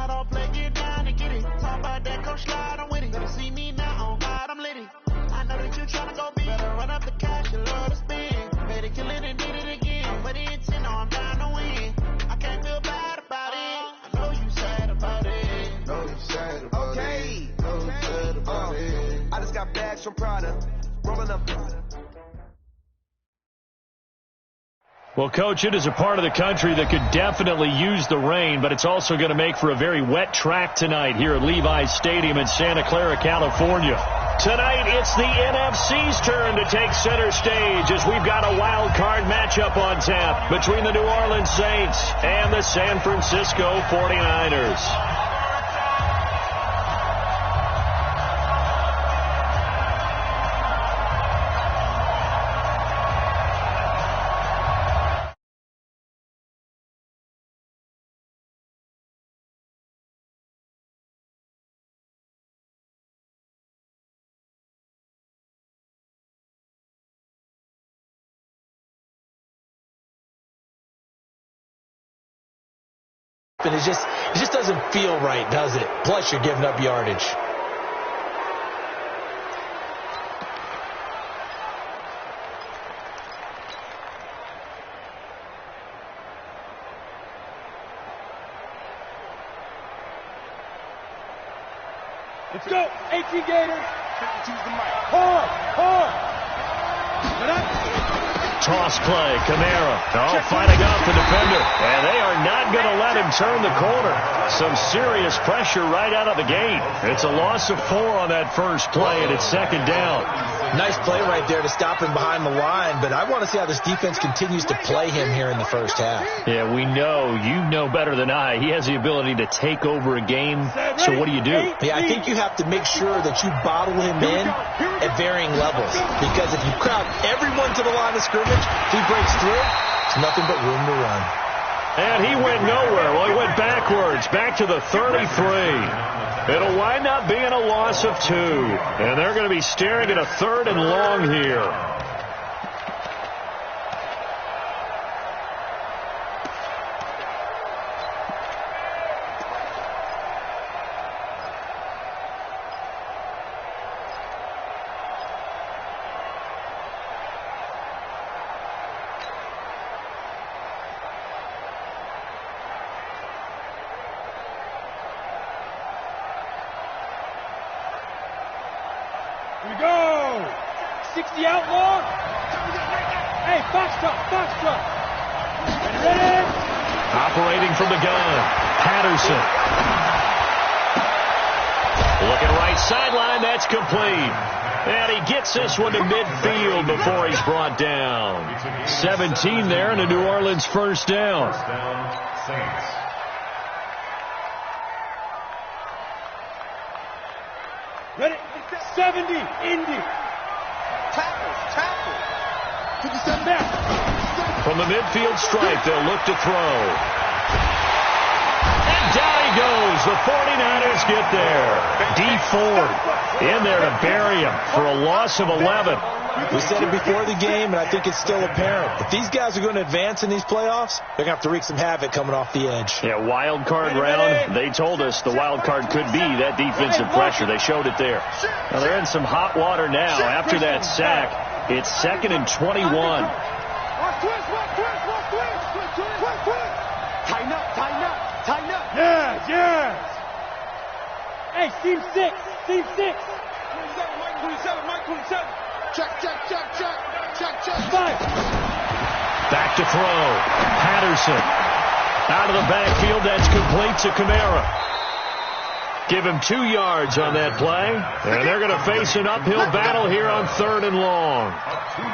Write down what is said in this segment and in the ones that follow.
don't play, get down and get it. Talk about that, coach slide, I'm with it. Better see me now, on God, I'm lit it. I know that you tryna go big. Better run up the cash, you love to spend. Better kill it and did it again. But it's in, I'm down to win. I can't feel bad about it. I know you sad about it. Know you sad about it. Know you sad about it. I just got bags from Prada. Rolling up. Well, Coach, it is a part of the country that could definitely use the rain, but it's also going to make for a very wet track tonight here at Levi's Stadium in Santa Clara, California. Tonight, it's the NFC's turn to take center stage as we've got a wild card matchup on tap between the New Orleans Saints and the San Francisco 49ers. And it just doesn't feel right, does it? Plus, you're giving up yardage. Let's go, AT Gators. Hard. Toss play, Kamara. Oh, fighting off the defender. And they are not going to let him turn the corner. Some serious pressure right out of the gate. It's a loss of 4 on that first play, and it's second down. Nice play right there to stop him behind the line, but I want to see how this defense continues to play him here in the first half. Yeah, we know. You know better than I. He has the ability to take over a game. So what do you do? Yeah, I think you have to make sure that you bottle him in at varying levels, because if you crowd everyone to the line of scrimmage, if he breaks through, it's nothing but room to run. And he went nowhere. Well, he went backwards, back to the 33. It'll wind up being a loss of 2. And they're going to be staring at a 3rd and long here. Here we go. 60 outlaw. Hey, Foxtrot. Ready? Operating from the gun, Patterson. Looking right sideline, that's complete. And he gets this one to midfield before he's brought down. 17 there and a New Orleans first down. Ready? 70, Indy. Tackle. To the center back. From the midfield stripe, they'll look to throw. And down he goes. The 49ers get there. D Ford in there to bury him for a loss of 11. We said it before the game, and I think it's still apparent. If these guys are going to advance in these playoffs, they're going to have to wreak some havoc coming off the edge. Yeah, wild card round. They told us the wild card could be that defensive pressure. They showed it there. Now they're in some hot water now after that sack. It's 2nd and 21. Tighten up. Yes. Hey, team 6. 27, Mike 27. Check. 5. Back to throw. Patterson. Out of the backfield. That's complete to Kamara. Give him 2 yards on that play. And they're going to face an uphill battle here on 3rd and long.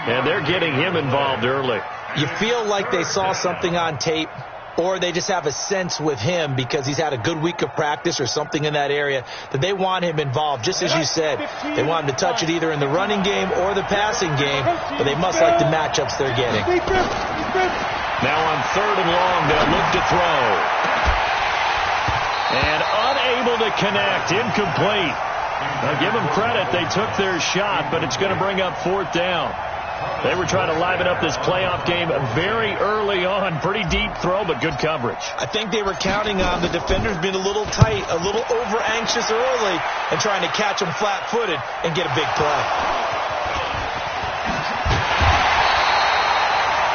And they're getting him involved early. You feel like they saw something on tape, or they just have a sense with him because he's had a good week of practice or something in that area that they want him involved. Just as you said, they want him to touch it either in the running game or the passing game, but they must like the matchups they're getting. Now on 3rd and long, they'll look to throw. And unable to connect, incomplete. Now give them credit, they took their shot, but it's going to bring up 4th down. They were trying to liven up this playoff game very early on. Pretty deep throw, but good coverage. I think they were counting on the defenders being a little tight, a little over-anxious early, and trying to catch them flat-footed and get a big play.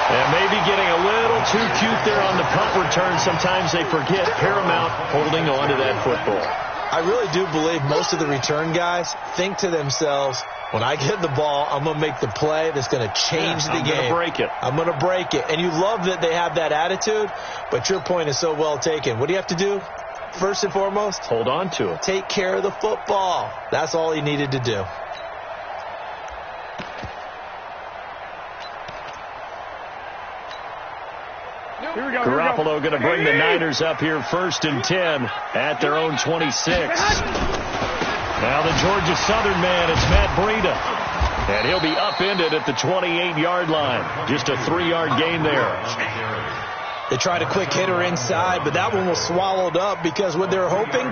And maybe getting a little too cute there on the punt return. Sometimes they forget paramount holding on to that football. I really do believe most of the return guys think to themselves, when I get the ball, I'm going to make the play that's going to change the game. I'm going to break it. I'm going to break it. And you love that they have that attitude, but your point is so well taken. What do you have to do? First and foremost, hold on to it. Take care of the football. That's all he needed to do. Garoppolo going to bring the Niners up here 1st and 10 at their own 26. Now the Georgia Southern man, it's Matt Breida. And he'll be upended at the 28-yard line. Just a 3-yard gain there. They tried a quick hitter inside, but that one was swallowed up because what they're hoping,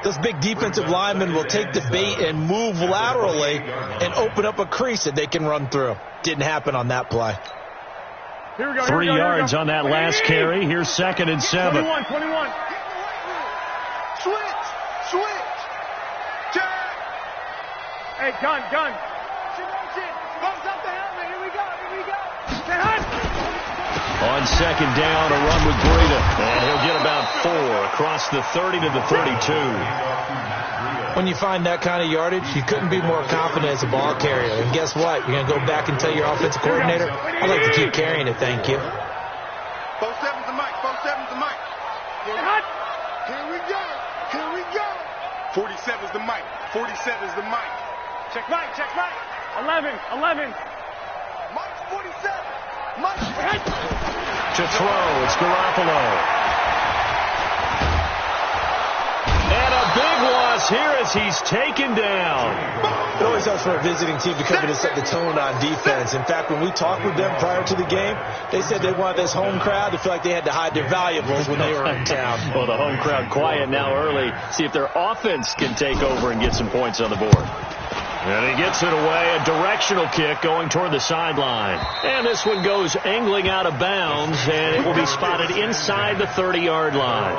those big defensive linemen will take the bait and move laterally and open up a crease that they can run through. Didn't happen on that play. 3 yards on that last carry. Here's 2nd and 7. 21. Switch. Check. Hey, gun. Bumps up the helmet. Here we go. On 2nd down, a run with Breida. And he'll get about 4 across the 30 to the 32. When you find that kind of yardage, you couldn't be more confident as a ball carrier. And guess what? You're going to go back and tell your offensive coordinator, I'd like to keep carrying it, thank you. 4-7's the mic. Here we go. 47's the mic. Check mic. 11. Mike's 47. Mike. To throw, it's Garoppolo. And a big loss here as he's taken down. It always helps for a visiting team to come in and set the tone on defense. In fact, when we talked with them prior to the game, they said they wanted this home crowd to feel like they had to hide their valuables when they were in town. Well, the home crowd quiet now early. See if their offense can take over and get some points on the board. And he gets it away, a directional kick going toward the sideline. And this one goes angling out of bounds, and it will be spotted inside the 30-yard line.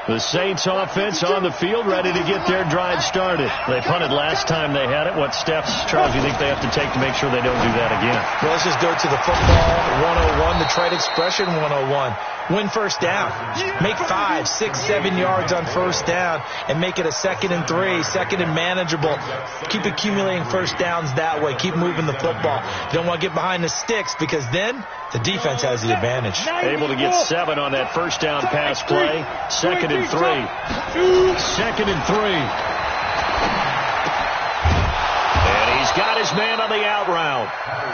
The Saints offense on the field, ready to get their drive started. They punted last time they had it. What steps, Charles, do you think they have to take to make sure they don't do that again? Well, let's just go to the football 101, the trade expression 101. Win first down. Make 5, 6, 7 yards on first down and make it a 2nd and 3, 2nd and manageable. Keep accumulating first downs that way. Keep moving the football. You don't want to get behind the sticks because then the defense has the advantage. Able to get 7 on that first down pass play. 2nd and 3. 2nd and 3. He's got his man on the out route.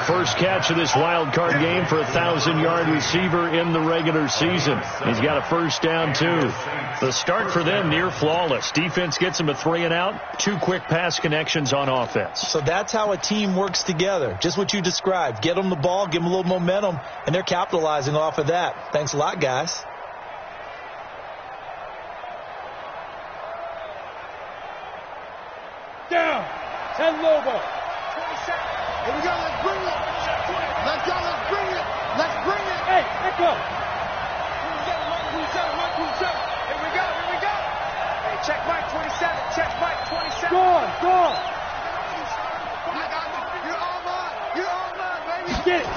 First catch of this wild card game for a 1,000-yard receiver in the regular season. He's got a first down, too. The start for them near flawless. Defense gets him a 3 and out. 2 quick pass connections on offense. So that's how a team works together. Just what you described. Get them the ball, give them a little momentum, and they're capitalizing off of that. Thanks a lot, guys. Down. 10 Lobo. 27. Here we go. Let's bring it. Let's go. Let's bring it. Hey, echo. 27. Here we go. Hey, check Mike 27. Check Mike 27. Go on. You're all mine, baby. Get it.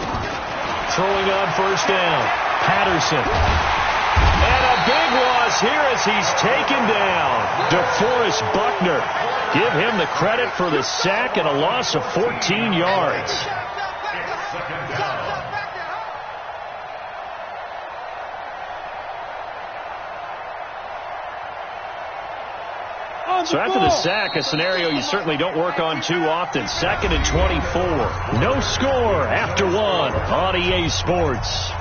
Throwing on first down. Patterson. And a big loss here as he's taken down. DeForest Buckner. Give him the credit for the sack and a loss of 14 yards. So after the sack, a scenario you certainly don't work on too often. 2nd and 24. No score after 1 on EA Sports.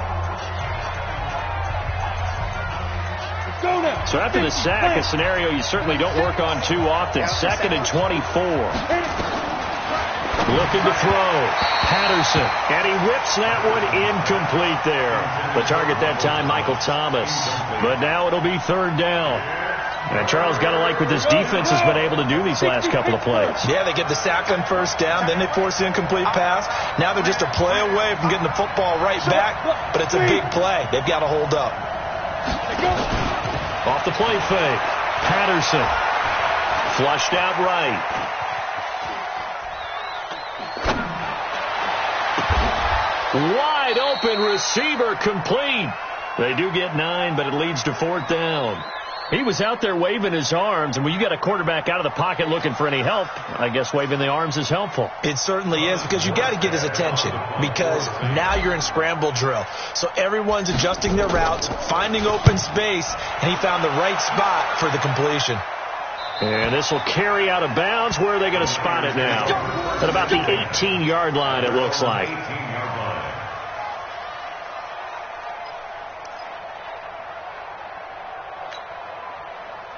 So after the sack, a scenario you certainly don't work on too often. 2nd and 24. Looking to throw. Patterson. And he whips that one incomplete there. The target that time, Michael Thomas. But now it'll be 3rd down. And Charles, got to like what this defense has been able to do these last couple of plays. Yeah, they get the sack on 1st down, then they force the incomplete pass. Now they're just a play away from getting the football right back, but it's a big play. They've got to hold up. Off the play fake. Patterson. Flushed out right. Wide open receiver complete. They do get 9, but it leads to 4th down. He was out there waving his arms, and when you got a quarterback out of the pocket looking for any help, I guess waving the arms is helpful. It certainly is, because you got to get his attention, because now you're in scramble drill. So everyone's adjusting their routes, finding open space, and he found the right spot for the completion. And this will carry out of bounds. Where are they going to spot it now? At about the 18-yard line, it looks like.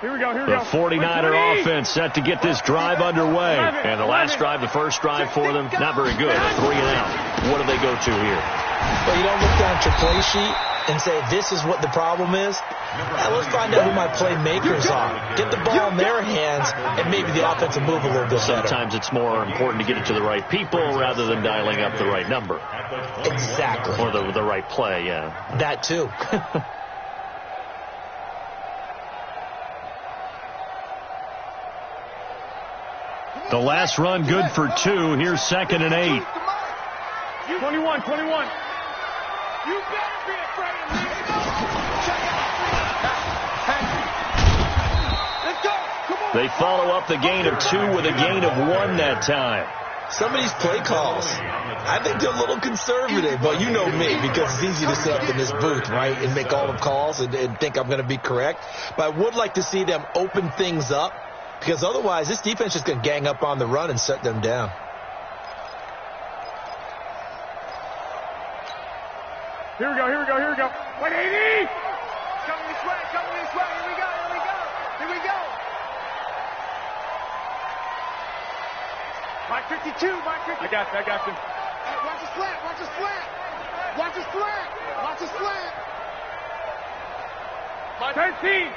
Here we go. The 49er offense set to get this drive underway. And the last drive, the first drive for them, not very good. 3 and out. What do they go to here? Well, you don't look down at your play sheet and say, this is what the problem is. Now, let's find out who my playmakers are. Get the ball in their hands, and maybe the offense will move a little bit better. Sometimes it's more important to get it to the right people rather than dialing up the right number. Exactly. Or the right play, yeah. That, too. The last run good for 2. Here's 2nd and 8. 21. You better be afraid of me. Let's go. Come on. They follow up the gain of 2 with a gain of 1 that time. Some of these play calls, I think they're a little conservative, but you know me, because it's easy to sit up in this booth, right, and make all the calls and think I'm going to be correct. But I would like to see them open things up, because otherwise this defense is going to gang up on the run and shut them down. Here we go. 180. Coming this way. Here we go. Mike 52. I got you. Hey, watch the slant. Mike 13.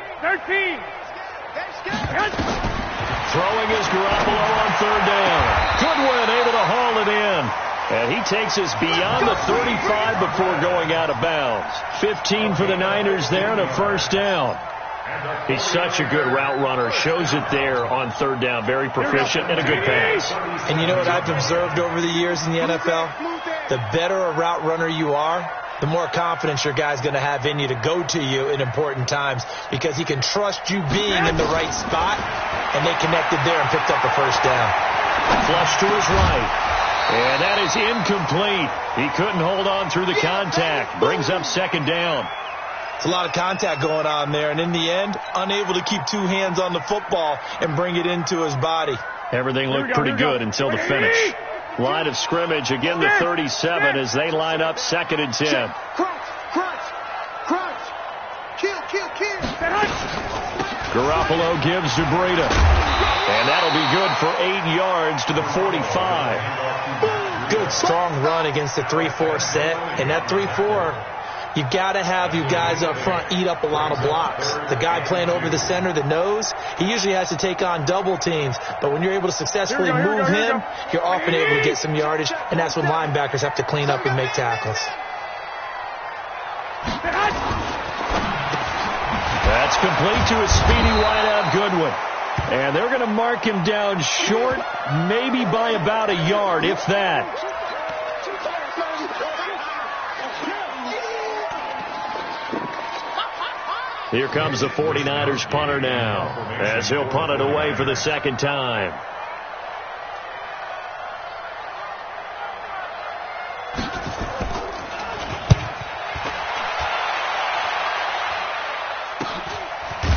Throwing is Garoppolo on 3rd down. Goodwin able to haul it in. And he takes us beyond the 35 before going out of bounds. 15 for the Niners there and a 1st down. He's such a good route runner. Shows it there on 3rd down. Very proficient and a good pass. And you know what I've observed over the years in the NFL? The better a route runner you are, the more confidence your guy's going to have in you to go to you in important times, because he can trust you being in the right spot, and they connected there and picked up a 1st down. Flush to his right. And that is incomplete. He couldn't hold on through the contact. Brings up 2nd down. It's a lot of contact going on there, and in the end, unable to keep 2 hands on the football and bring it into his body. Everything looked pretty good until the finish. Line of scrimmage, again the 37 as they line up 2nd and 10. Crunch. Kill. Garoppolo gives to Breida. And that'll be good for 8 yards to the 45. Good, strong run against the 3-4 set. And that 3-4, you've got to have you guys up front eat up a lot of blocks. The guy playing over the center, the nose, he usually has to take on double teams. But when you're able to successfully move him, you're often able to get some yardage. And that's when linebackers have to clean up and make tackles. That's complete to a speedy wideout Goodwin. And they're going to mark him down short, maybe by about a yard, if that. Here comes the 49ers punter now, as he'll punt it away for the 2nd time.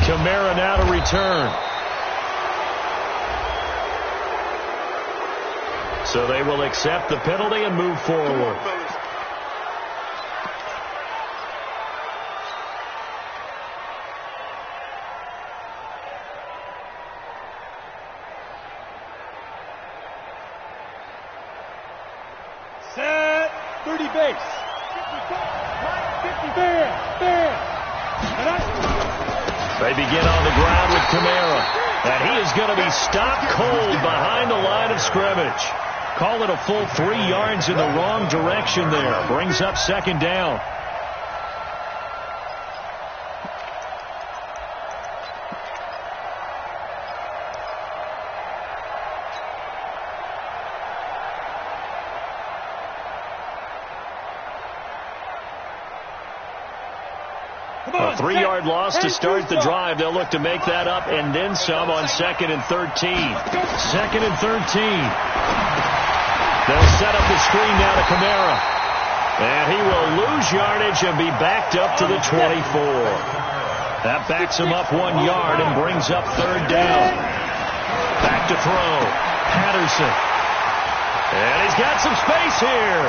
Kamara now to return. So they will accept the penalty and move forward. Set. 30 base. 50 fair. They begin on the ground with Camara. And he is going to be stopped cold behind the line of scrimmage. Call it a full 3 yards in the wrong direction there. Brings up second down. A 3-yard loss to start the drive. They'll look to make that up and then some on 2nd and 13. 2nd and 13. They'll set up the screen now to Camara. And he will lose yardage and be backed up to the 24. That backs him up 1 yard and brings up 3rd down. Back to throw. Patterson. And he's got some space here.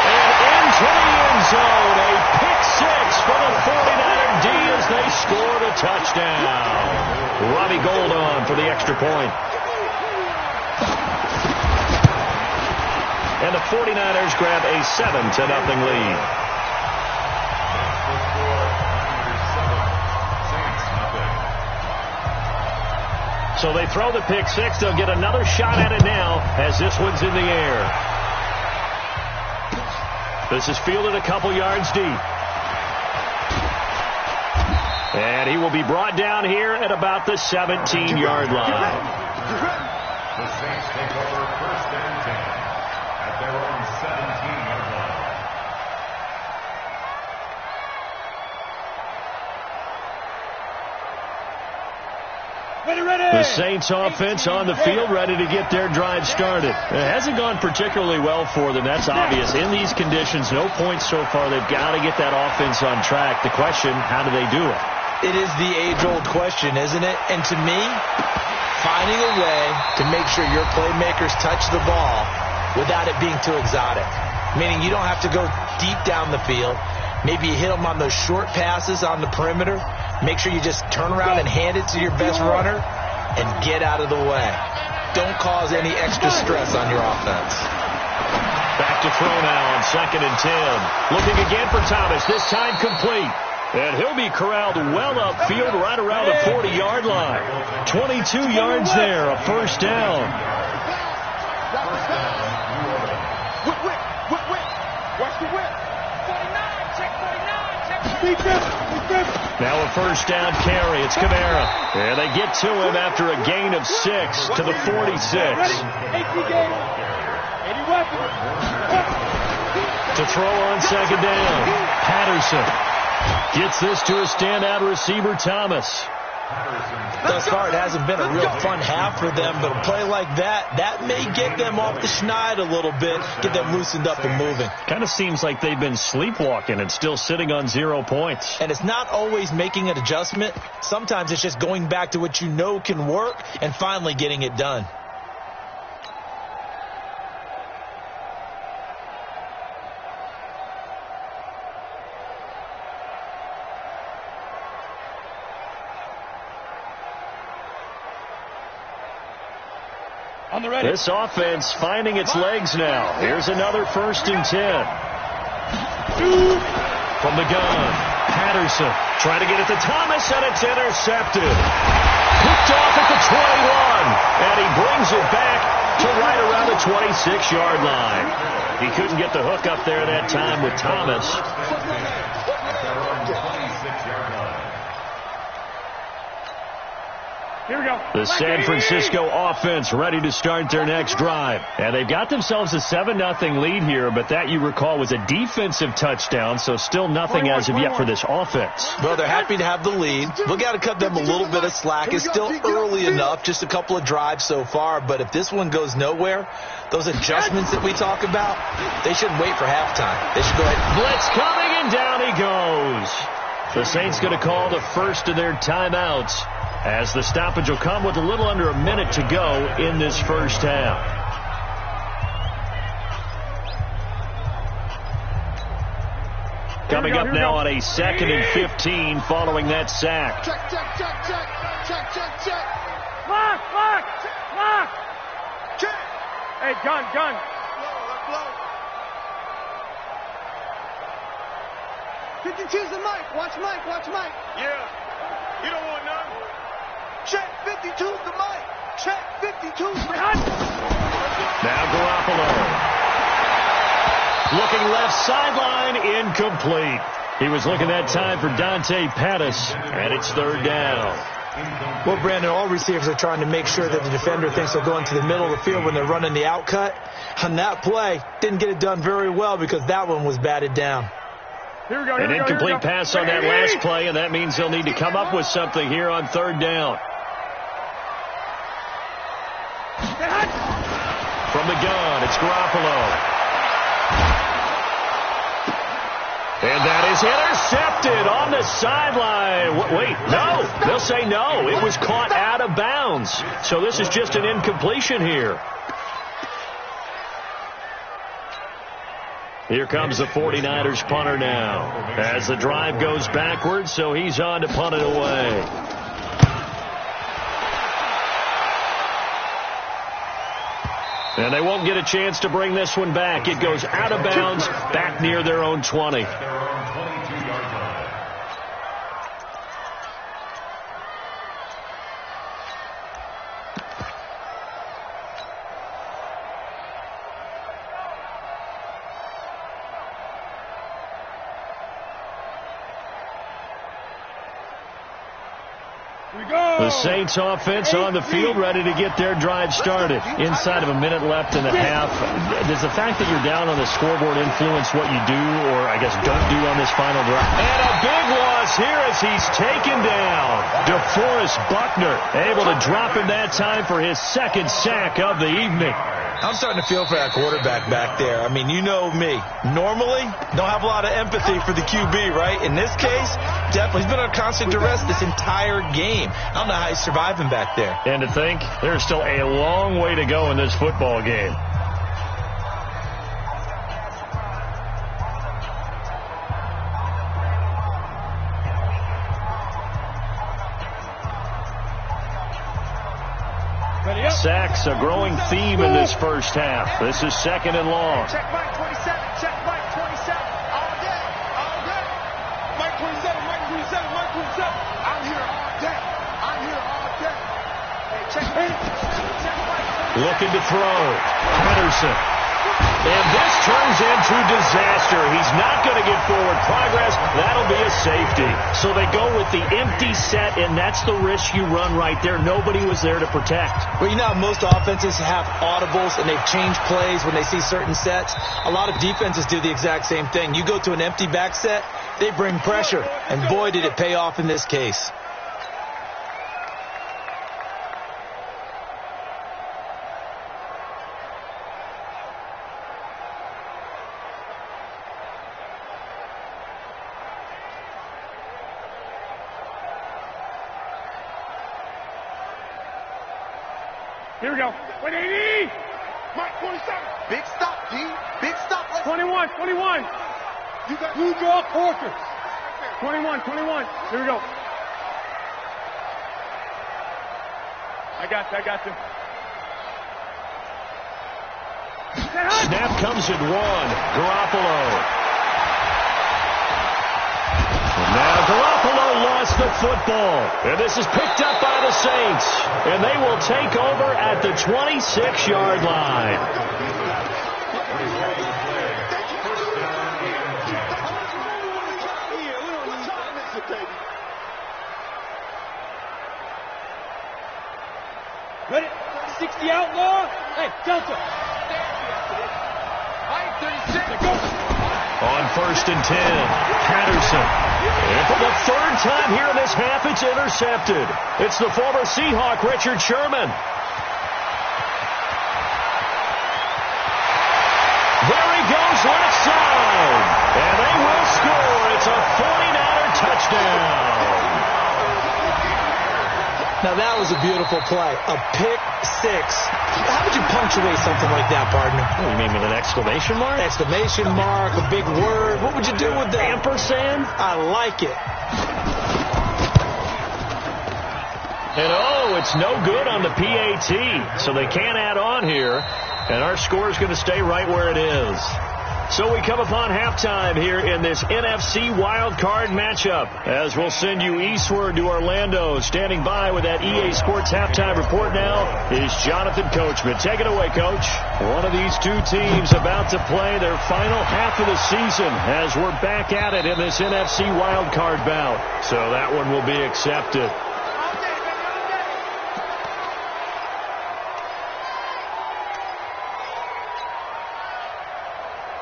And into the end zone. A pick 6 for the 49er D as they scored a touchdown. Robbie Gould on for the extra point. And the 49ers grab a 7-0 lead. So they throw the pick 6. They'll get another shot at it now as this one's in the air. This is fielded a couple yards deep. And he will be brought down here at about the 17-yard line. The Saints take over 1st and 10 at their own 17-yard line. Ready. The Saints offense on the field, ready to get their drive started. It hasn't gone particularly well for them. That's obvious. In these conditions, no points so far. They've got to get that offense on track. The question, how do they do it? It is the age-old question, isn't it? And to me, finding a way to make sure your playmakers touch the ball without it being too exotic. Meaning you don't have to go deep down the field. Maybe you hit them on those short passes on the perimeter. Make sure you just turn around and hand it to your best runner and get out of the way. Don't cause any extra stress on your offense. Back to throw now on 2nd and 10. Looking again for Thomas, this time complete. And he'll be corralled well upfield right around the 40-yard line. 22 yards there, a 1st down. Watch the whip. 49, check 49, check 49. Now a 1st down carry. It's Camara. And they get to him after a gain of 6 to the 46. To throw on 2nd down. Patterson gets this to a standout receiver, Thomas. Thus far, it hasn't been a real fun half for them, but a play like that may get them off the schneid a little bit, get them loosened up and moving. Kind of seems like they've been sleepwalking and still sitting on 0 points. And it's not always making an adjustment. Sometimes it's just going back to what you know can work and finally getting it done. This offense finding its legs now. Here's another 1st and 10. From the gun, Patterson trying to get it to Thomas, and it's intercepted. Picked off at the 21, and he brings it back to right around the 26-yard line. He couldn't get the hook up there that time with Thomas. Here we go. The San Francisco offense ready to start their next drive. And they've got themselves a 7-0 lead here, but that, you recall, was a defensive touchdown, so still nothing as of yet for this offense. Well, they're happy to have the lead. We've got to cut them a little bit of slack. It's still early enough, just a couple of drives so far, but if this one goes nowhere, those adjustments that we talk about, they shouldn't wait for halftime. They should go ahead. Blitz coming, and down he goes. The Saints going to call the first of their timeouts. as the stoppage will come with a little under a minute to go in this first half. Coming up now on a 2nd and 15 following that sack. Check, check, check, check. Check, check, check. Lock, lock, lock. Check. Hey, gun. Let's blow. 52's the mic. Watch Mike. Yeah. You don't want none. Check, 52's the mic. Check, 52's the mic. Now Garoppolo. Looking left sideline, incomplete. He was looking that time for Dante Pettis, and it's 3rd down. Well, Brandon, all receivers are trying to make sure that the defender thinks they'll go into the middle of the field when they're running the out cut. On that play, didn't get it done very well because that one was batted down. An incomplete pass on that last play, and that means they'll need to come up with something here on 3rd down. From the gun, it's Garoppolo. And that is intercepted on the sideline. Wait, no. They'll say no. It was caught out of bounds. So this is just an incompletion here. Here comes the 49ers punter now as the drive goes backwards, so he's on to punt it away. And they won't get a chance to bring this one back. It goes out of bounds, back near their own 20. The Saints offense on the field, ready to get their drive started. Inside of a minute left in the half. Does the fact that you're down on the scoreboard influence what you do, or I guess don't do on this final drive? And a big loss here as he's taken down. DeForest Buckner able to drop him that time for his 2nd sack of the evening. I'm starting to feel for that quarterback back there. I mean, you know me. Normally, don't have a lot of empathy for the QB, right? In this case, definitely. He's been under constant duress this entire game. I don't know how he's surviving back there. And to think, there's still a long way to go in this football game. Sacks, a growing theme in this first half. This is 2nd and long. Check Mike 27. Check Mike 27. All day. Mike 27. I'm here all day. Hey, check Mike. Looking to throw. Henderson. And this turns into disaster. He's not going to get forward progress. That'll be a safety. So they go with the empty set, and that's the risk you run right there. Nobody was there to protect. Well, you know how most offenses have audibles, and they've changed plays when they see certain sets. A lot of defenses do the exact same thing. You go to an empty back set, they bring pressure, and boy, did it pay off in this case. Here we go. 180. Mike 27. Big stop, D. Big stop. 21. You got Blue draw quarter. 21. Here we go. I got you. Snap comes at 1. Garoppolo. Now Garoppolo lost the football. And this is picked up by the Saints. And they will take over at the 26-yard line. Ready? 60 outlaw. Hey, Delta. On 1st and 10, Patterson. And for the 3rd time here in this half, it's intercepted. It's the former Seahawk, Richard Sherman. There he goes, left side. And they will score. It's a 49er touchdown. Now, that was a beautiful play. A pick six. How would you punctuate something like that, partner? Oh, you mean with an exclamation mark? Exclamation mark, a big word. What would you do with that? Ampersand? I like it. And it's no good on the PAT. So they can't add on here. And our score is going to stay right where it is. So we come upon halftime here in this NFC wildcard matchup as we'll send you eastward to Orlando. Standing by with that EA Sports halftime report now is Jonathan Coachman. Take it away, Coach. One of these two teams about to play their final half of the season as we're back at it in this NFC wildcard bout. So that one will be accepted.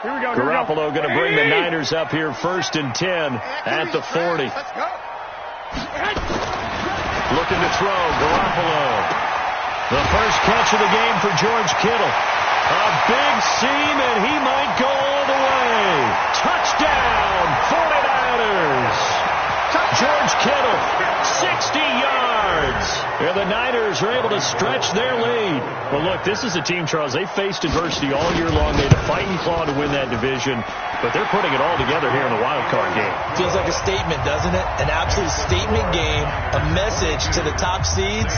Garoppolo going to bring the Niners up here 1st and 10 at the 40. Looking to throw, Garoppolo. The first catch of the game for George Kittle. A big seam, and he might go all the way. Touchdown, 49ers. George Kittle, 60 yards. And the Niners are able to stretch their lead. Well, look, this is a team, Charles, they faced adversity all year long. They had to fight and claw to win that division, but they're putting it all together here in the wild card game. Feels like a statement, doesn't it? An absolute statement game, a message to the top seeds.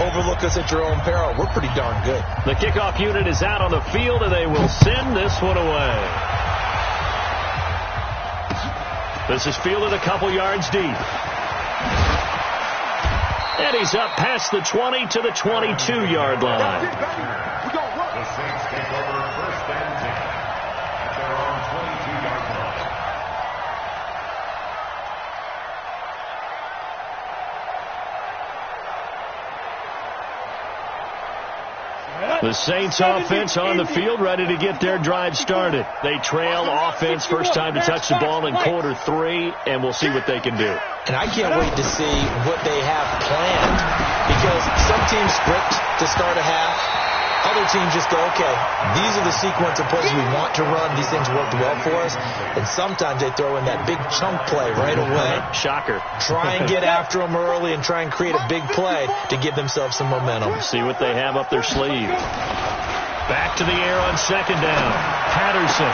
Overlook us at your own peril. We're pretty darn good. The kickoff unit is out on the field, and they will send this one away. This is fielded a couple yards deep. And he's up past the 20 to the 22-yard line. The Saints take over 1st and 10 at their own 22-yard line. The Saints offense on the field, ready to get their drive started. They trail offense, first time to touch the ball in quarter 3, and we'll see what they can do. And I can't wait to see what they have planned, because some teams script to start a half. Other teams just go, okay, these are the sequence of plays we want to run. These things worked well for us. And sometimes they throw in that big chunk play right away. Shocker. Try and get after them early and try and create a big play to give themselves some momentum. See what they have up their sleeve. Back to the air on 2nd down. Patterson.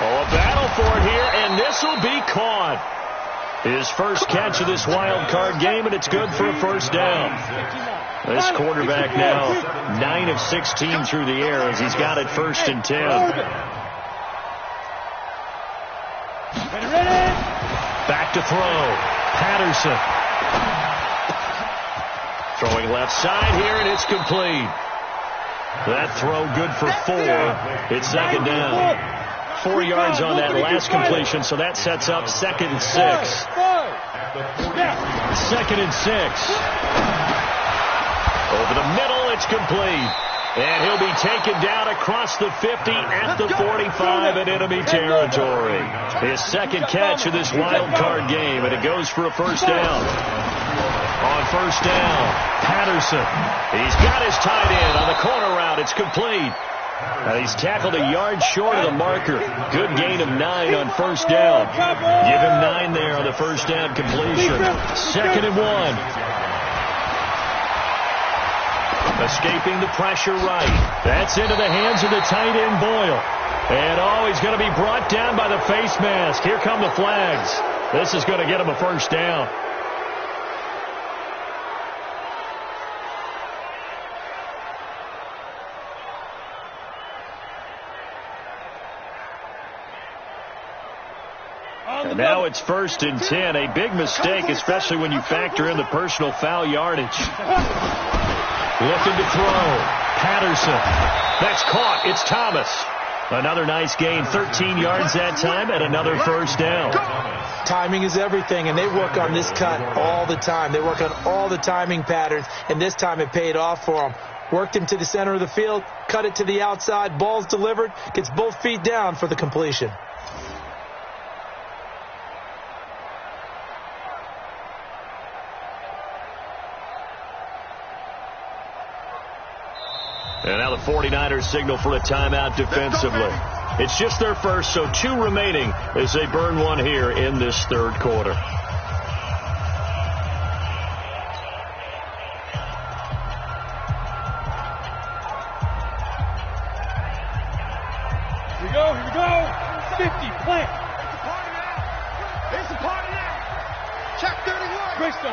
A battle for it here, and this will be caught. His first catch of this wild card game, and it's good for a 1st down. This quarterback now 9 of 16 through the air as he's got it 1st and 10. Back to throw. Patterson. Throwing left side here, and it's complete. That throw good for 4. It's 2nd down. 4 yards on that last completion, so that sets up 2nd and 6. 2nd and 6. Over the middle, it's complete. And he'll be taken down across the 50 at the 45 in enemy territory. His 2nd catch of this wild card game, and it goes for a 1st down. On 1st down, Patterson. He's got his tight end on the corner route. It's complete. He's tackled a yard short of the marker. Good gain of 9 on 1st down. Give him 9 there on the 1st down completion. 2nd and 1. Escaping the pressure right. That's into the hands of the tight end, Boyle. And he's going to be brought down by the face mask. Here come the flags. This is going to get him a 1st down. And now it's 1st and 10. A big mistake, especially when you factor in the personal foul yardage. Looking to throw. Patterson. That's caught. It's Thomas. Another nice gain. 13 yards that time and another 1st down. Timing is everything, and they work on this cut all the time. They work on all the timing patterns, and this time it paid off for them. Worked him to the center of the field, cut it to the outside, ball's delivered, gets both feet down for the completion. And now the 49ers signal for a timeout defensively. It's just their first, so 2 remaining as they burn one here in this 3rd quarter.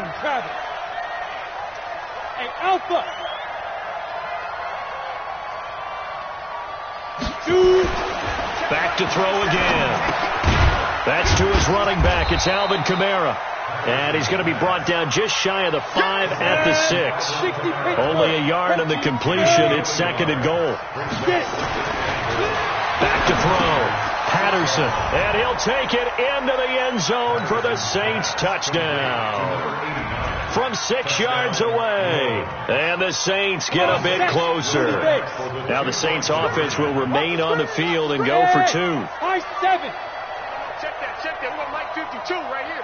down, Travis. Hey, Alpha. Back to throw again. That's to his running back. It's Alvin Kamara. And he's going to be brought down just shy of the 5 at the 6. Only a yard on the completion. It's 2nd and goal. Back to throw. Patterson. And he'll take it into the end zone for the Saints touchdown. From 6 yards away. And the Saints get a bit closer. Now the Saints offense will remain on the field and go for 2. I-7. Check that. What, Mike 52 right here.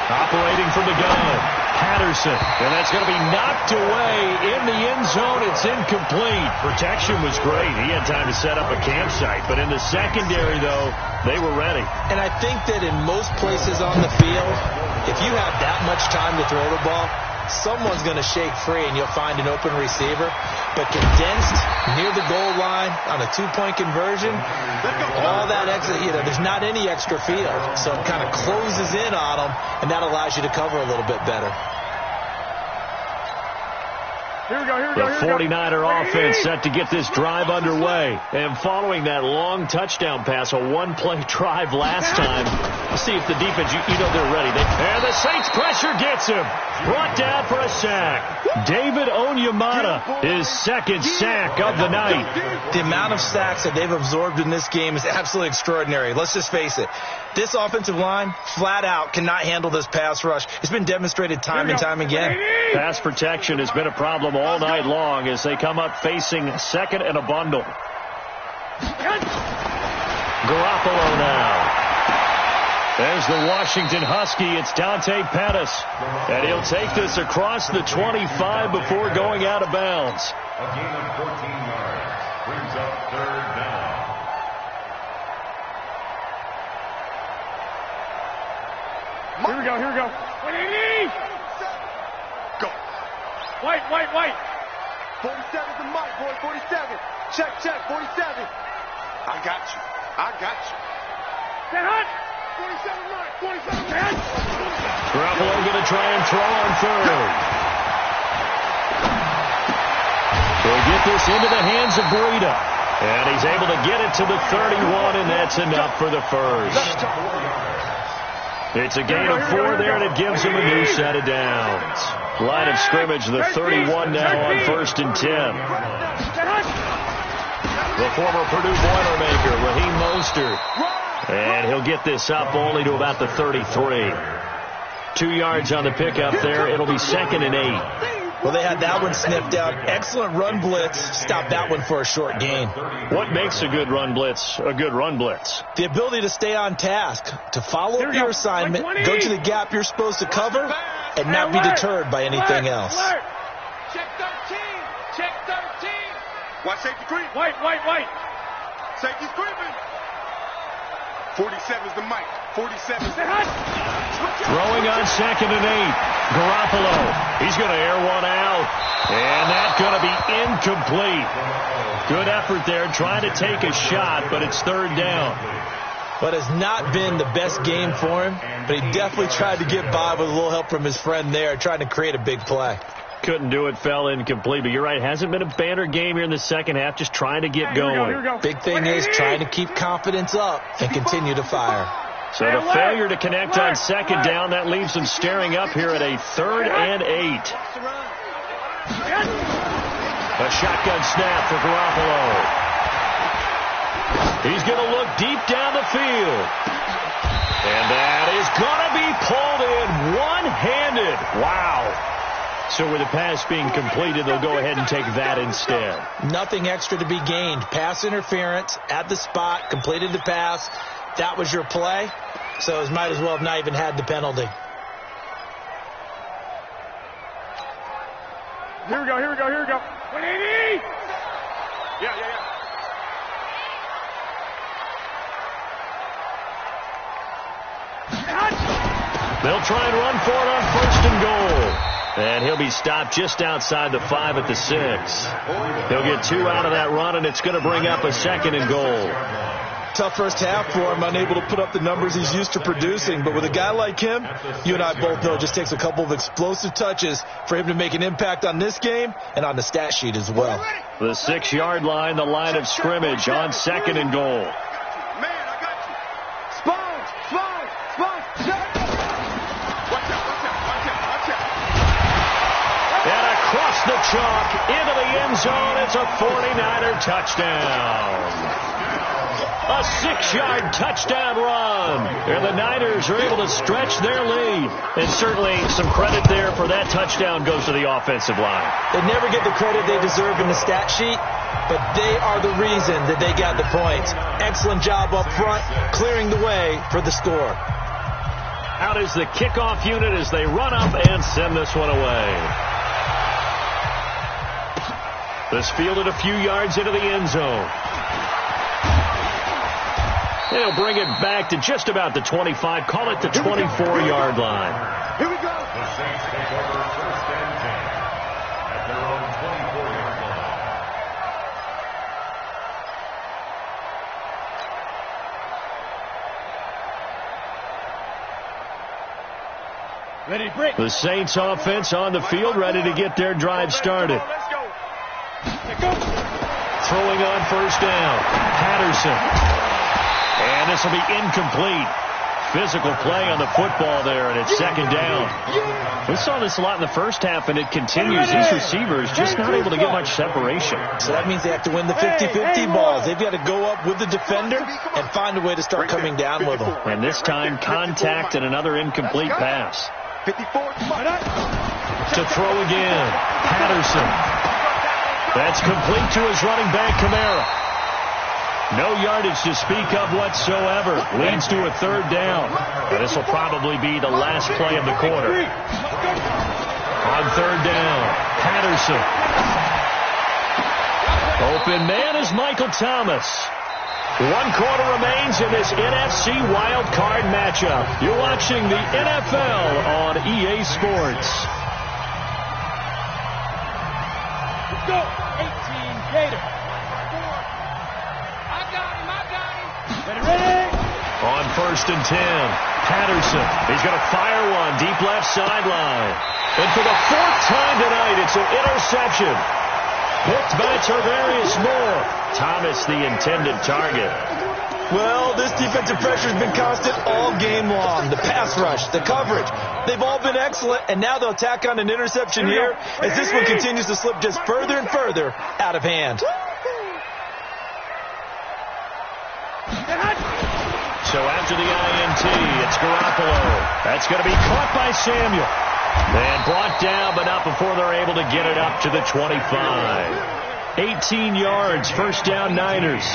Operating from the gun. Patterson. And that's going to be knocked away in the end zone. It's incomplete. Protection was great. He had time to set up a campsite. But in the secondary, though, they were ready. And I think that in most places on the field, if you have that much time to throw the ball, someone's going to shake free and you'll find an open receiver. But condensed near the goal line on a 2-point conversion, all that extra, there's not any extra field. So it kind of closes in on them, and that allows you to cover a little bit better. Here we go. The 49er offense set to get this drive underway. And following that long touchdown pass, a one-play drive last time, we'll see if the defense, they're ready. And the Saints pressure gets him. Brought down for a sack. David Onyemata, his 2nd sack of the night. The amount of sacks that they've absorbed in this game is absolutely extraordinary. Let's just face it. This offensive line, flat out, cannot handle this pass rush. It's been demonstrated time and time again. Pass protection has been a problem all night long as they come up facing 2nd and a bundle. Garoppolo now. There's the Washington Husky. It's Dante Pettis. And he'll take this across the 25 before going out of bounds. A gain of 14 yards brings up 3rd down. Here we go. Go. White. 47's the mic, boy. 47. Check. 47. I got you. Get hot. 47 right. 47 right. Garoppolo going to try and throw on 3rd. He'll get this into the hands of Breida. And he's able to get it to the 31, and that's enough for the first. It's a gain of 4 there, and it gives him a new set of downs. Line of scrimmage, the 31 now on 1st and 10. The former Purdue Boilermaker, Raheem Mostert. And he'll get this up only to about the 33. 2 yards on the pickup there. It'll be 2nd and 8. Well, they had that one sniffed out. Excellent run blitz. Stopped that one for a short gain. What makes a good run blitz a good run blitz? The ability to stay on task, to follow up your assignment, go to the gap you're supposed to cover, and not be deterred by anything else. Check 13. Watch safety creep. White. Safety's creeping. 47's the mic. 47's the Throwing on 2nd and 8. Garoppolo. He's going to air one out. And that's going to be incomplete. Good effort there trying to take a shot, but it's 3rd down. But has not been the best game for him, but he definitely tried to get by with a little help from his friend there, trying to create a big play. Couldn't do it, fell incomplete. But you're right, hasn't been a banner game here in the second half, just trying to get going. Here we go. Big thing is trying to keep confidence up and continue to fire. So the failure to connect on 2nd down, that leaves them staring up here at a 3rd and 8. A shotgun snap for Garoppolo. He's going to look deep down the field. And that is going to be pulled in one-handed. Wow. So with the pass being completed, they'll go ahead and take that instead. Nothing extra to be gained. Pass interference at the spot, completed the pass. That was your play. So it might as well have not even had the penalty. Here we go. 180. Yeah. They'll try and run for it on 1st and goal. And he'll be stopped just outside the 5 at the 6. He'll get 2 out of that run, and it's going to bring up a 2nd and goal. Tough first half for him, unable to put up the numbers he's used to producing. But with a guy like him, you and I both know it just takes a couple of explosive touches for him to make an impact on this game and on the stat sheet as well. The 6-yard line, the line of scrimmage on 2nd and goal. Man, I got you. Spawn. Watch out. And across the chalk, into the end zone, it's a 49er touchdown. A 6-yard touchdown run. And the Niners are able to stretch their lead. And certainly some credit there for that touchdown goes to the offensive line. They never get the credit they deserve in the stat sheet, but they are the reason that they got the points. Excellent job up front, clearing the way for the score. Out is the kickoff unit as they run up and send this one away. This fielded a few yards into the end zone. They'll bring it back to just about the 25. Call it the 24-yard line. Here we go. The Saints take over 1st and 10 at their own 24-yard line. Ready to break. The Saints offense on the field, ready to get their drive started. Let's go. Throwing on 1st down. Patterson. And this will be incomplete. Physical play on the football there, and it's 2nd down. We saw this a lot in the first half, and it continues. These receivers just not able to get much separation. So that means they have to win the 50-50 balls. They've got to go up with the defender and find a way to start coming down with them. And this time, contact and another incomplete pass. 54. To throw again. Patterson. That's complete to his running back, Kamara. No yardage to speak of whatsoever. Leads to a 3rd down. And this will probably be the last play of the quarter. On 3rd down, Patterson. Open man is Michael Thomas. 1 quarter remains in this NFC wild card matchup. You're watching the NFL on EA Sports. Let's go. 18 Gator. Ready. On 1st and 10, Patterson. He's going to fire one deep left sideline. And for the 4th time tonight, it's an interception. Picked by Tarvarius Moore. Thomas, the intended target. Well, this defensive pressure has been constant all game long. The pass rush, the coverage, they've all been excellent, and now they'll tack on an interception here as this one continues to slip just further and further out of hand. So after the INT, it's Garoppolo. That's going to be caught by Samuel. And brought down, but not before they're able to get it up to the 25. 18 yards, 1st down Niners.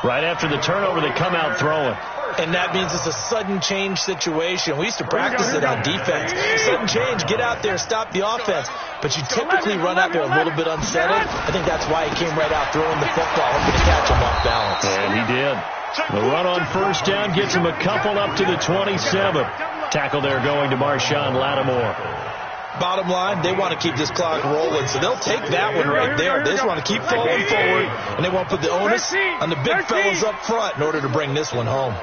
Right after the turnover, they come out throwing. And that means it's a sudden change situation. We used to practice it on defense. Sudden change, get out there, stop the offense. But you typically run out there a little bit unsettled. I think that's why he came right out throwing the football, hoping to catch him off balance. And he did. The run on 1st down gets him a couple up to the 27. Tackle there going to Marshawn Lattimore. Bottom line, they want to keep this clock rolling, so they'll take that one right there. They just want to keep falling forward, and they want to put the onus on the big fellas up front in order to bring this one home.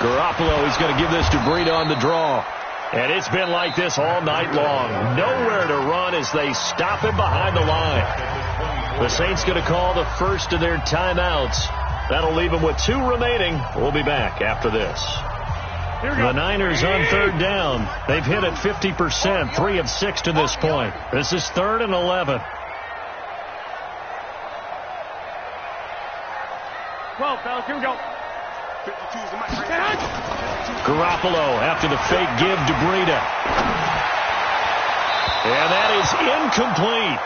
Garoppolo is going to give this to Breida on the draw. And it's been like this all night long. Nowhere to run as they stop him behind the line. The Saints going to call the first of their timeouts. That'll leave them with 2 remaining. We'll be back after this. The Niners on 3rd down. They've hit it 50%, 3 of 6 to this point. This is 3rd and 11. 12, fellas. Here we go. Garoppolo after the fake give to Breida. And that is incomplete.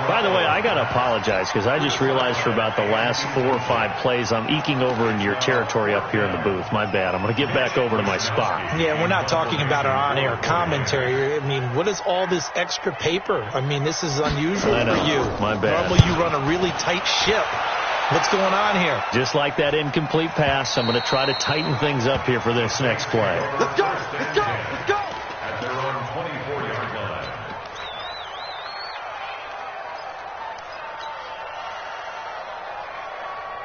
By the way, I got to apologize because I just realized for about the last 4 or 5 plays I'm eking over into your territory up here in the booth. My bad. I'm going to get back over to my spot. Yeah, we're not talking about our on-air commentary. I mean, what is all this extra paper? I mean, this is unusual for you. My bad. Normally you run a really tight ship. What's going on here? Just like that incomplete pass, I'm going to try to tighten things up here for this next play. Let's go! Let's go! Let's go! At their own 24-yard line.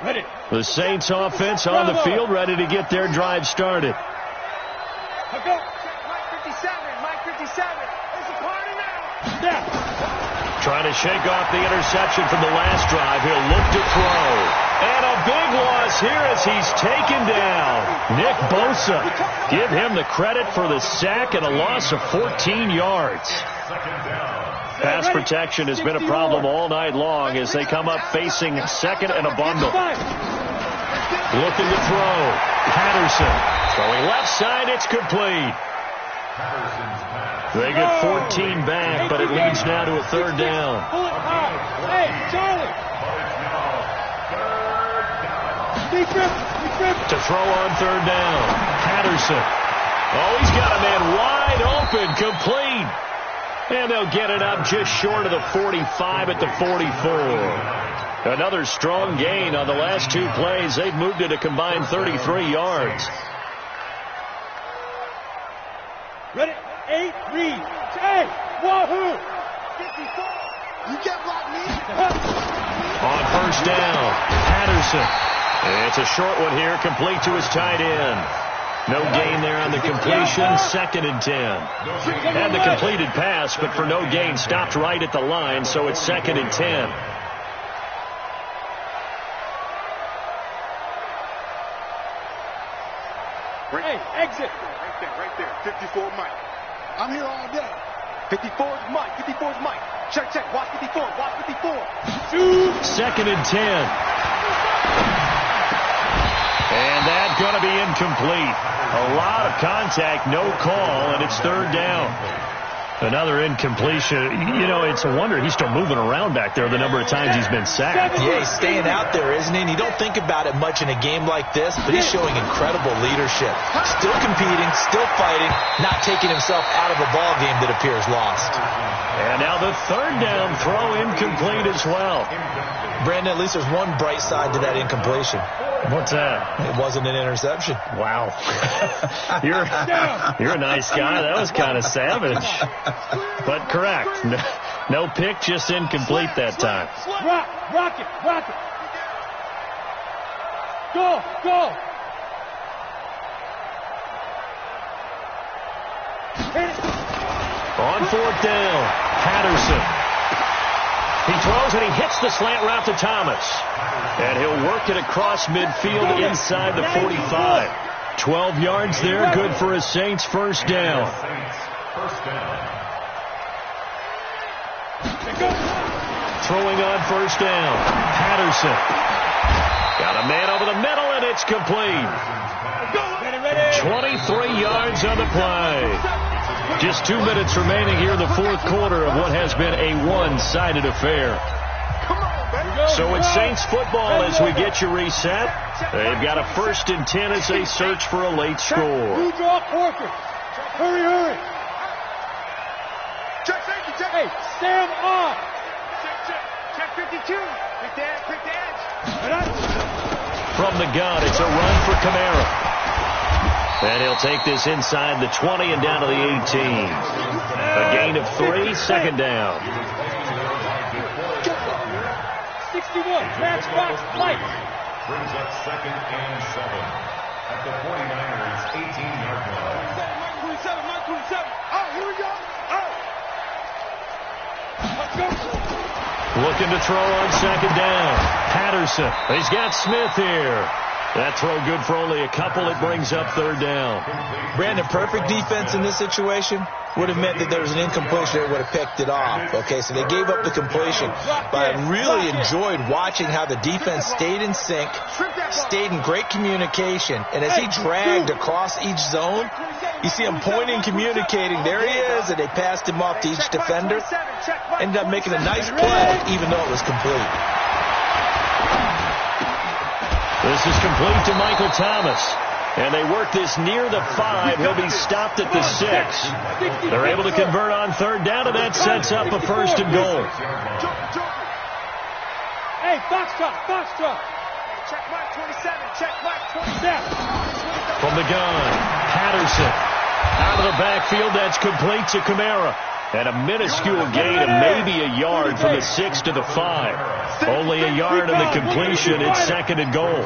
Ready. The Saints offense on the field, ready to get their drive started. Mike 57. Mike 57. It's a party now. Yeah. Trying to shake off the interception from the last drive. He'll look to throw. And a big loss here as he's taken down. Nick Bosa. Give him the credit for the sack and a loss of 14 yards. Pass protection has been a problem all night long as they come up facing second and a bundle. Looking to throw. Patterson. Throwing left side. It's complete. They get 14 back, but it leads now to a third down. Hey, Charlie. To throw on third down. Patterson. Oh, he's got a man wide open. Complete. And they'll get it up just short of the 45 at the 44. Another strong gain on the last two plays. They've moved it a combined 33 yards. Ready? 8, read. Hey, wahoo! 54. You can't block me. On first down, Patterson. It's a short one here, complete to his tight end. No gain there on the completion, second and 10. Had the completed pass, but for no gain, stopped right at the line, so it's second and 10. Hey, exit. Right there. 54 Mike. I'm here all day. 54's Mike. 54's Mike. Check. Watch 54. Watch 54. Shoot. Second and 10. And that's going to be incomplete. A lot of contact, no call, and it's third down. Another incompletion. You know, it's a wonder he's still moving around back there the number of times he's been sacked. Yeah, he's staying out there, isn't he? And you don't think about it much in a game like this, but he's showing incredible leadership. Still competing, still fighting, not taking himself out of a ball game that appears lost. And now the third down throw incomplete as well. Brandon, at least there's one bright side to that incompletion. What's that? It wasn't an interception. Wow. You're a nice guy. That was kind of savage. But correct. No pick, just incomplete that time. Rock it. Go. On fourth down, Patterson. He throws and he hits the slant route to Thomas. And he'll work it across midfield inside the 45. 12 yards there, good for a Saints first down. Throwing on first down, Patterson. Got a man over the middle, and it's complete. 23 yards on the play. Just 2 minutes remaining here in the fourth quarter of what has been a one-sided affair. So it's Saints football as we get you reset. They've got a first and 10 as they search for a late score. Blue draw Corker. Hurry. Check. Hey, stand off. Check 52. Quick the edge. From the gun, it's a run for Kamara. And he'll take this inside the 20 and down to the 18. A gain of 3, second down. 61, matchbox, light. Brings up second and 7 at the 49ers 18-yard line. Mike 27. Oh, here we go. Let's go. Looking to throw on second down. Patterson. He's got Smith here. That throw good for only a couple. It brings up third down. Brandon, perfect defense in this situation would have meant that there was an incompletion. They would have picked it off. Okay, so they gave up the completion. But I really enjoyed watching how the defense stayed in sync, stayed in great communication. And as he dragged across each zone, you see him pointing, communicating. There he is, and they passed him off to each defender. Ended up making a nice play, even though it was complete. This is complete to Michael Thomas. And they work this near the 5. He'll be stopped at the 6. They're able to convert on third down, and that sets up a first and goal. Hey, Foxtrot. Check Mike 27. Check Mike 27. From the gun, Patterson. Out of the backfield, that's complete to Kamara. And a minuscule gain of maybe a yard from the 6 to the 5. Only a yard in the completion. It's 2nd and goal.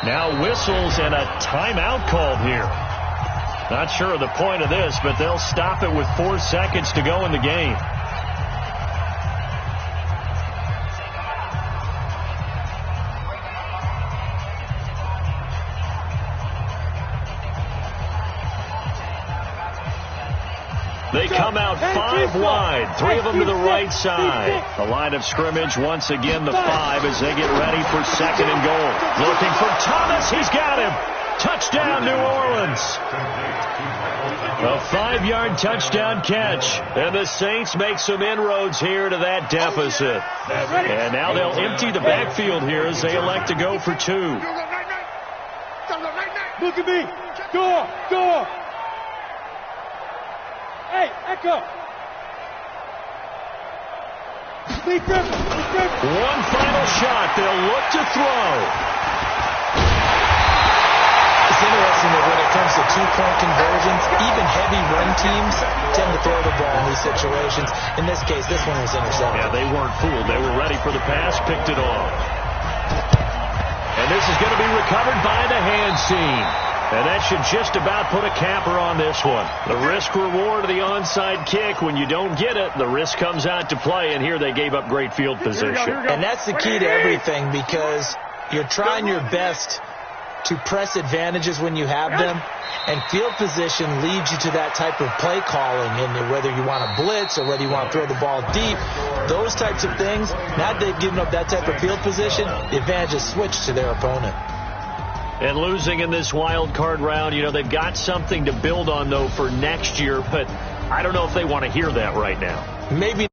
Now whistles and a timeout called here. Not sure of the point of this, but they'll stop it with 4 seconds to go in the game. They come out 5 wide, 3 of them to the right side. The line of scrimmage, once again, the 5 as they get ready for 2nd and goal. Looking for Thomas. He's got him. Touchdown, New Orleans. A 5-yard touchdown catch. And the Saints make some inroads here to that deficit. And now they'll empty the backfield here as they elect to go for 2. Look at me. Go. Hey, Echo. One final shot. They'll look to throw. It's interesting that when it comes to 2-point conversions, even heavy run teams tend to throw the ball in these situations. In this case, this one was intercepted. Yeah, they weren't fooled. They were ready for the pass, picked it off. And this is going to be recovered by the hand seam. And that should just about put a capper on this one. The risk-reward of the onside kick, when you don't get it, the risk comes out to play, and here they gave up great field position. And that's the key to everything, because you're trying your best to press advantages when you have them, and field position leads you to that type of play calling, and whether you want to blitz or whether you want to throw the ball deep, those types of things, now that they've given up that type of field position, the advantage is switched to their opponent. And losing in this wild card round, you know, they've got something to build on, though, for next year, but I don't know if they want to hear that right now. Maybe